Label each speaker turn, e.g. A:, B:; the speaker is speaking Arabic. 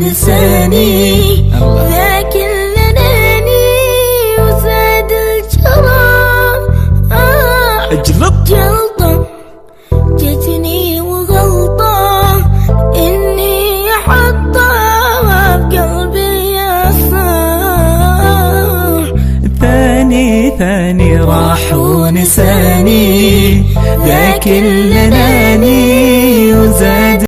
A: ونساني ذاك اللي ناني وزاد الجرام.
B: اجلط
A: جلطة جتني وغلطة إني أحطها بقلبي أسرار.
B: ثاني راح ونساني ذاك اللي ناني وزاد